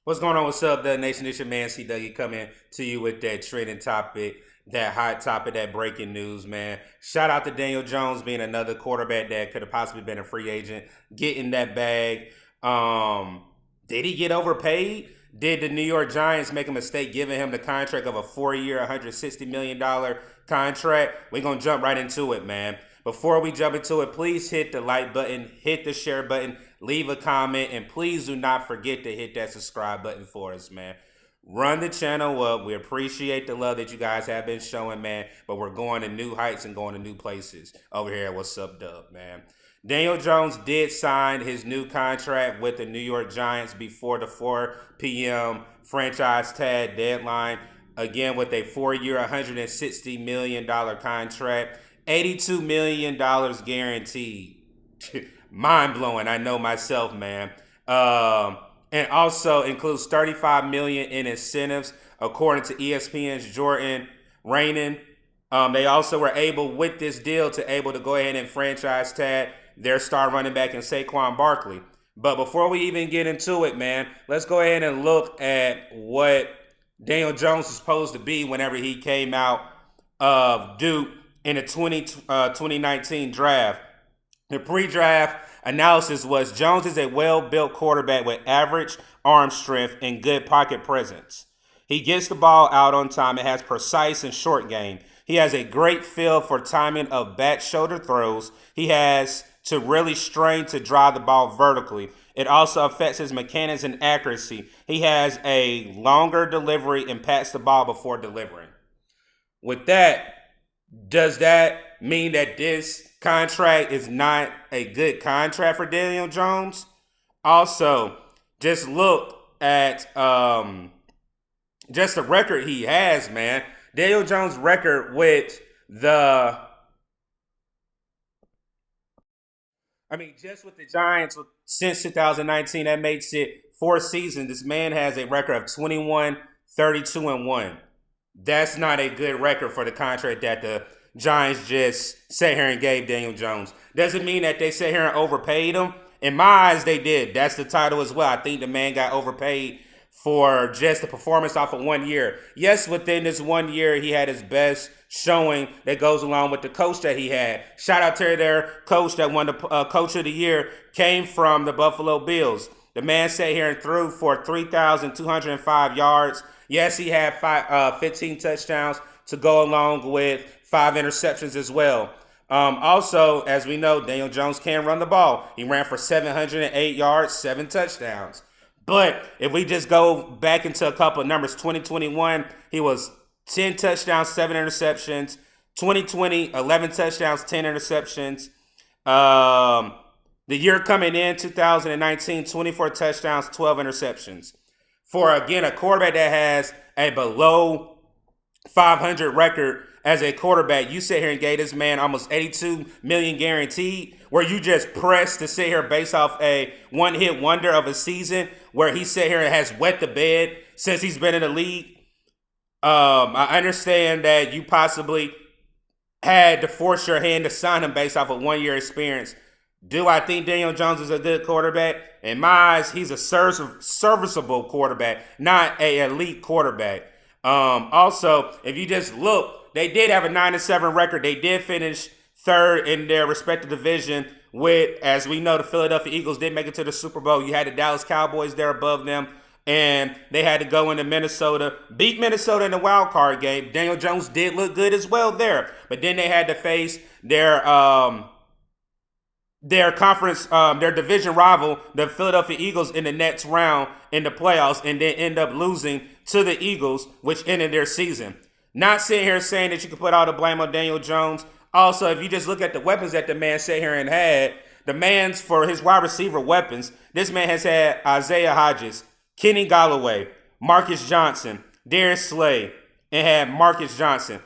What's going on? What's up, the nation? It's your man CW coming to you with that trending topic, that hot topic, that breaking news, man. Shout out to Daniel Jones being another quarterback that could have possibly been a free agent, getting that bag. Did he get overpaid? Did the New York Giants make a mistake giving him the contract of a 4-year, $160 million contract? We're gonna jump right into it, man. Before we jump into it, please hit the like button, hit the share button, leave a comment, and please do not forget to hit that subscribe button for us, man. Run the channel up. We appreciate the love that you guys have been showing, man. But we're going to new heights and going to new places over here at Wassup Dub, man. Daniel Jones did sign his new contract with the New York Giants before the 4 p.m. franchise tag deadline. Again, with a 4-year, $160 million contract. $82 million guaranteed. Mind blowing, I know myself, man. And also includes $35 million in incentives, according to ESPN's Jordan Raanan. They also were able, with this deal, to go ahead and franchise tag their star running back in Saquon Barkley. But before we even get into it, man, let's go ahead and look at what Daniel Jones was supposed to be whenever he came out of Duke in the 2019 draft. The pre-draft analysis was Jones is a well-built quarterback with average arm strength and good pocket presence. He gets the ball out on time and has precise and short game. He has a great feel for timing of back shoulder throws. He has to really strain to drive the ball vertically. It also affects his mechanics and accuracy. He has a longer delivery and pats the ball before delivering. With that, does that mean that this contract is not a good contract for Daniel Jones? Also, just look at just the record he has, man. Daniel Jones' record with just with the Giants since 2019, that makes it 4 seasons. This man has a record of 21, 32, and 1. That's not a good record for the contract that the Giants just sat here and gave Daniel Jones. Doesn't mean that they sat here and overpaid him. In my eyes, they did. That's the title as well. I think the man got overpaid for just the performance off of 1 year. Yes, within this 1 year, he had his best showing that goes along with the coach that he had. Shout out to their coach that won the Coach of the Year, came from the Buffalo Bills. The man sat here and threw for 3,205 yards. Yes, he had 15 touchdowns to go along with 5 interceptions as well. Also, as we know, Daniel Jones can run the ball. He ran for 708 yards, 7 touchdowns. But if we just go back into a couple of numbers, 2021, he was 10 touchdowns, 7 interceptions. 2020, 11 touchdowns, 10 interceptions. The year coming in, 2019, 24 touchdowns, 12 interceptions. For, again, a quarterback that has a below 500 record as a quarterback, you sit here and gave this man almost $82 million guaranteed, where you just pressed to sit here based off a one-hit wonder of a season where he sit here and has wet the bed since he's been in the league. I understand that you possibly had to force your hand to sign him based off of 1 year experience. Do I think Daniel Jones is a good quarterback? In my eyes, he's a serviceable quarterback, not an elite quarterback. Also, if you just look, they did have a 9-7 record. They did finish third in their respective division with, as we know, the Philadelphia Eagles did make it to the Super Bowl. You had the Dallas Cowboys there above them, and they had to go into Minnesota, beat Minnesota in the wild card game. Daniel Jones did look good as well there, but then they had to face their conference, their division rival, the Philadelphia Eagles, in the next round in the playoffs, and then end up losing to the Eagles, which ended their season. Not sitting here saying that you can put all the blame on Daniel Jones. Also, if you just look at the weapons that the man sat here and had, the man's for his wide receiver weapons, this man has had Isaiah Hodgins, Kenny Golladay, Marcus Johnson, Darius Slay, and had Marcus Johnson.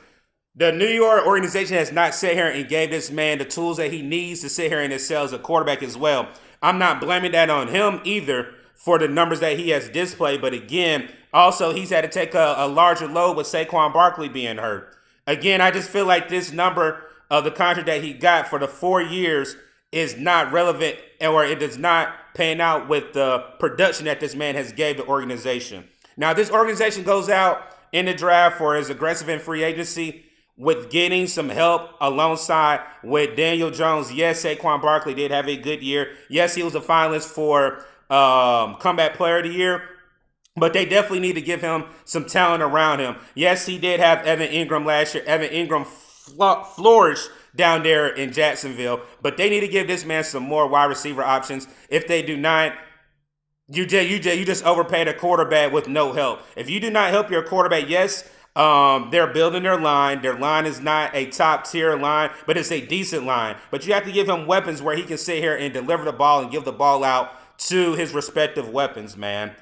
The New York organization has not sat here and gave this man the tools that he needs to sit here and excel as a quarterback as well. I'm not blaming that on him either for the numbers that he has displayed. But again, also he's had to take a larger load with Saquon Barkley being hurt. Again, I just feel like this number of the contract that he got for the 4 years is not relevant or it does not pan out with the production that this man has gave the organization. Now, this organization goes out in the draft for as aggressive in free agency with getting some help alongside with Daniel Jones. Yes, Saquon Barkley did have a good year. Yes, he was a finalist for Comeback Player of the Year. But they definitely need to give him some talent around him. Yes, he did have Evan Ingram last year. Evan Ingram flourished down there in Jacksonville. But they need to give this man some more wide receiver options. If they do not, you just overpaid a quarterback with no help. If you do not help your quarterback, yes, they're building their line. Their line is not a top tier line, but it's a decent line. But you have to give him weapons where he can sit here and deliver the ball and give the ball out to his respective weapons, man.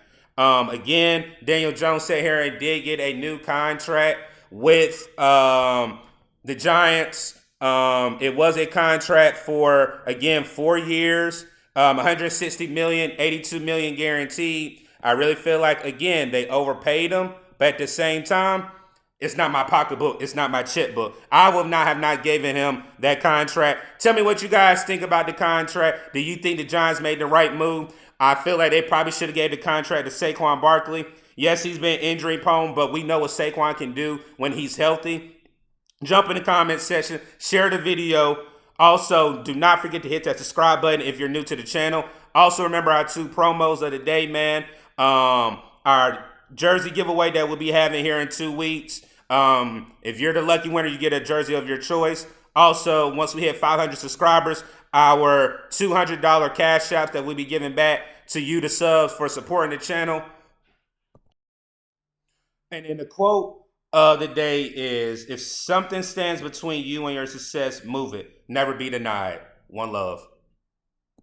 Again, Daniel Jones sat here and did get a new contract with the Giants. It was a contract for, again, 4 years, 160 million, 82 million guaranteed. I really feel like, again, they overpaid him, but at the same time, it's not my pocketbook. It's not my checkbook. I would not have not given him that contract. Tell me what you guys think about the contract. Do you think the Giants made the right move? I feel like they probably should have gave the contract to Saquon Barkley. Yes, he's been injury prone, but we know what Saquon can do when he's healthy. Jump in the comment section, share the video. Also, do not forget to hit that subscribe button if you're new to the channel. Also, remember our 2 promos of the day, man. Our jersey giveaway that we'll be having here in 2 weeks. If you're the lucky winner, you get a jersey of your choice. Also, once we hit 500 subscribers, our $200 cash apps that we'll be giving back to you, the subs, for supporting the channel. And then the quote of the day is, if something stands between you and your success, move it. Never be denied. One love.